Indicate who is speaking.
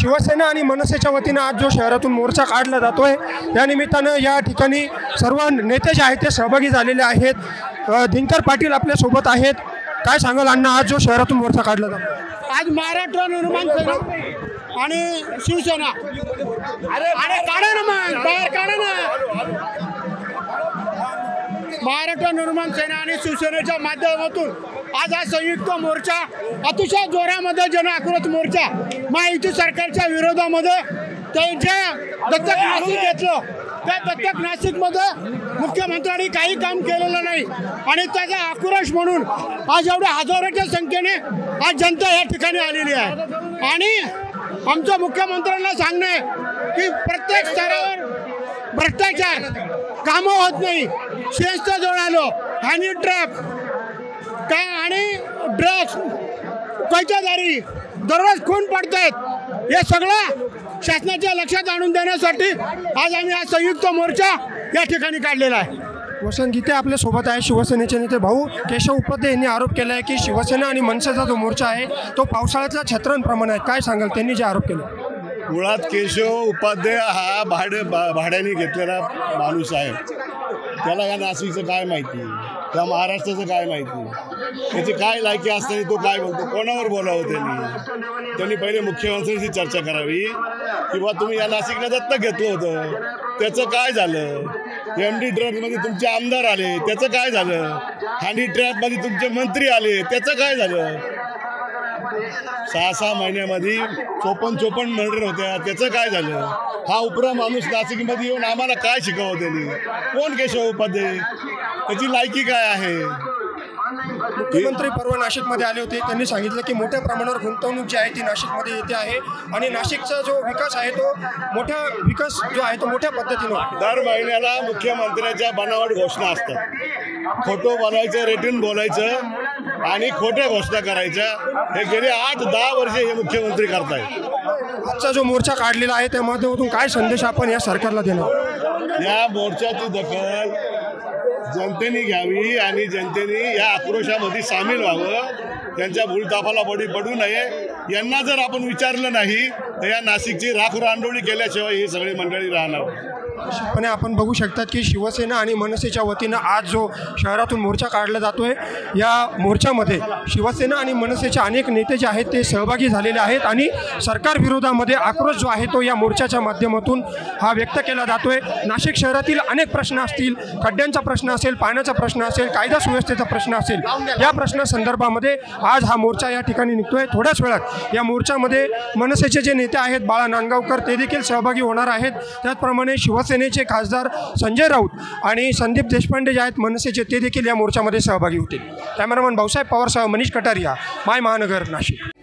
Speaker 1: शिवसेना आणि मनसेच्या वतीनं आज जो शहरातून मोर्चा काढला जातोय त्या निमित्तानं या ठिकाणी सर्व नेते जे आहेत ते सहभागी झालेले आहेत। दिनकर पाटील आपल्या सोबत आहेत। काय सांगाल अण्णा, आज जो शहरातून मोर्चा काढला जातो?
Speaker 2: आज महाराष्ट्र निर्माण सेना आणि शिवसेना अरे काढा ना, मग बाहेर काढा ना। महाराष्ट्र निर्माण सेना आणि शिवसेनेच्या माध्यमातून आज हा संयुक्त मोर्चा अतिशय जोरामध्ये जन आक्रोश मोर्चा महायुती सरकारच्या विरोधामध्ये ते जे दत्तक नाशिक घेतलं त्या दत्तक नाशिकमध्ये मुख्यमंत्र्यांनी काही काम केलेलं नाही आणि त्याचा आक्रोश म्हणून आज एवढ्या हजारोच्या संख्येने आज जनता या ठिकाणी आलेली आहे। आणि आमच्या मुख्यमंत्र्यांना सांगणं आहे की प्रत्येक स्तरावर भ्रष्टाचार, कामं होत नाही, सेन्सचं आलो, हनी ट्रॅप काय आणि ड्रग्स, कैचेदारी, दररोज खून पडत आहेत। हे सगळं शासनाच्या लक्षात आणून देण्यासाठी आज आम्ही हा संयुक्त मोर्चा या ठिकाणी काढलेला आहे।
Speaker 1: वसंत गीते आपल्या सोबत आहे, शिवसेनेचे नेते भाऊ केशव उपाध्ये यांनी आरोप केला आहे की शिवसेना आणि मनसेचा जो मोर्चा आहे तो पावसाळ्यातल्या छत्रांप्रमाणे आहे। काय सांगाल त्यांनी जे आरोप केले?
Speaker 3: मुळात केशव उपाध्ये हा भाड्याने घेतलेला माणूस आहे। त्याला या नाशिकचं काय माहिती, त्या महाराष्ट्राचं काय माहिती, त्याची काय लायकी असताना तो काय बोलतो, कोणावर बोलावं? त्यांनी पहिले मुख्यमंत्र्यांशी चर्चा करावी किंवा तुम्ही या नाशिकला दत्तक घेतलं होतं त्याचं काय झालं? MD ड्रगमध्ये तुमचे आमदार आले त्याचं काय झालं? हनी ट्रॅपमध्ये तुमचे मंत्री आले त्याचं काय झालं? 6 महिन्यामध्ये 54 मर्डर होत्या त्याचं काय झालं? हा उपरा माणूस नाशिकमध्ये येऊन आम्हाला काय शिकवतो? त्यांनी कोण केशव उपाध्ये, त्याची लायकी काय आहे?
Speaker 1: मुख्यमंत्री परवा नाशिकमध्ये आले होते, त्यांनी सांगितलं की मोठ्या प्रमाणावर गुंतवणूक जी आहे ती नाशिकमध्ये येते आहे आणि नाशिकचा जो विकास आहे तो मोठ्या पद्धतीनं
Speaker 3: दर महिन्याला मुख्यमंत्र्याच्या बनावट घोषणा असतात। खोटं बोलायचं, रेटून बोलायचं आणि खोट्या घोषणा करायच्या, हे गेले 8-10 वर्षे हे मुख्यमंत्री करतायत।
Speaker 1: आजचा जो मोर्चा काढलेला आहे त्या माध्यमातून काय संदेश आपण या सरकारला देणार?
Speaker 3: या मोर्चाची दखल जनतेने घ्यावी आणि जनतेने या आक्रोशामध्ये सामील व्हावं, त्यांच्या भूलतापाला बळी पडू नये। यांना जर आपण विचारलं नाही तर या नाशिकची राखरांडोळी केल्याशिवाय ही सगळी मंडळी राहणार।
Speaker 1: निश्चितपणे आपण बघू शकतात की शिवसेना आणि मनसेच्या वतीनं आज जो शहरातून मोर्चा काढला जातोय या मोर्चामध्ये शिवसेना आणि मनसेचे अनेक नेते जे आहेत ते सहभागी झालेले आहेत आणि सरकार विरोधामध्ये आक्रोश जो आहे तो या मोर्चाच्या माध्यमातून हा व्यक्त केला जातोय। नाशिक शहरातील अनेक प्रश्न असतील, खड्ड्यांचा प्रश्न असेल, पाण्याचा प्रश्न असेल, कायदा सुव्यवस्थेचा प्रश्न असेल, या प्रश्नासंदर्भामध्ये आज हा मोर्चा या ठिकाणी निघतोय। थोड्याच वेळात या मोर्चामध्ये मनसेचे जे नेते आहेत बाळा नांदगावकर ते देखील सहभागी होणार आहेत। त्याचप्रमाणे शिवसेनेचे खासदार संजय राऊत आणि संदीप देशपांडे जे आहेत मनसेचे ते देखील या मोर्चामध्ये सहभागी होतील। कॅमेरामन भाऊसाहेब पवारसह मनीष कटारिया, माय महानगर, नाशिक।